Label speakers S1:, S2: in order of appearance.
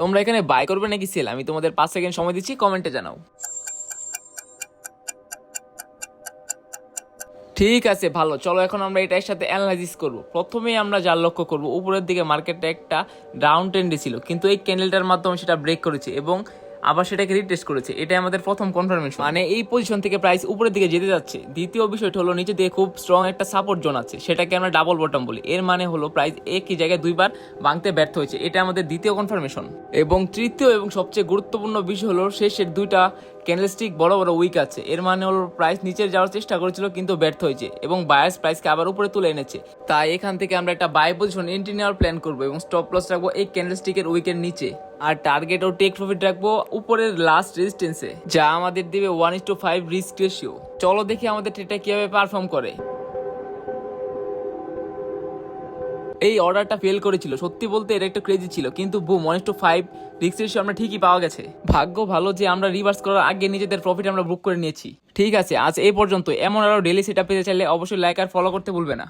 S1: তোমরা এখানে বাই করবে নাকি সেল, আমি তোমাদের 5 সেকেন্ড সময় দিচ্ছি, কমেন্টে জানাও। ঠিক আছে, ভালো। চলো এখন আমরা এটার সাথে অ্যানালাইসিস করব। প্রথমেই আমরা যার লক্ষ্য করব, উপরের দিকে মার্কেটটা একটা ডাউন ট্রেন্ডে ছিল, কিন্তু এই ক্যান্ডেলটার মাধ্যমে সেটা ব্রেক করেছে এবং আবার সেটাকে রিটেস্ট করেছে। এটাই আমাদের প্রথম কনফার্মেশন, মানে এই পজিশন থেকে প্রাইস উপরের দিকে যেতে যাচ্ছে। দ্বিতীয় বিষয়টা হলো নিচে দিয়ে খুব স্ট্রং একটা সাপোর্ট জোন আছে, সেটাকে আমরা ডাবল বটম বলি। এর মানে হলো প্রাইস একই জায়গায় দুইবার ভাঙতে ব্যর্থ হয়েছে, এটা আমাদের দ্বিতীয় কনফার্মেশন। এবং তৃতীয় এবং সবচেয়ে গুরুত্বপূর্ণ বিষয় হলো শেষের দুইটা ক্যান্ডেলস্টিক বড় বড় উইক আছে। এর মানে হলো প্রাইস নিচে যাওয়ার চেষ্টা করেছিল কিন্তু ব্যর্থ হয়েছে এবং বায়ার্স প্রাইসকে আবার উপরে তুলে এনেছে। তাই এখান থেকে আমরা একটা বাই পজিশন এন্ট্রি নেওয়ার প্ল্যান করবো এবং স্টপ লস রাখবো এই ক্যান্ডেলস্টিকের উইকের নিচে। আর টার্গেট ও টেক প্রফিট রাখবো উপরের লাস্ট রেজিস্ট্যান্সে, যা আমাদের দিবে 1:5 রিস্ক রেশিও। চলো দেখি আমাদের ট্রেডটা কিভাবে পারফর্ম করে। এই অর্ডারটা ফেল করেছিল, সত্যি বলতে এটা একটু ক্রেজি ছিল, কিন্তু বুম 1:5 রিস্ক রেশিও আমরা ঠিকই পাওয়া গেছে। ভাগ্য ভালো যে আমরা রিভার্স করার আগে নিজেদের প্রফিট আমরা বুক করে নিয়েছি। ঠিক আছে, আজ এই পর্যন্ত। এমন আরো ডেইলি সেটআপ পেতে চাইলে অবশ্যই লাইক আর ফলো করতে ভুলবে না।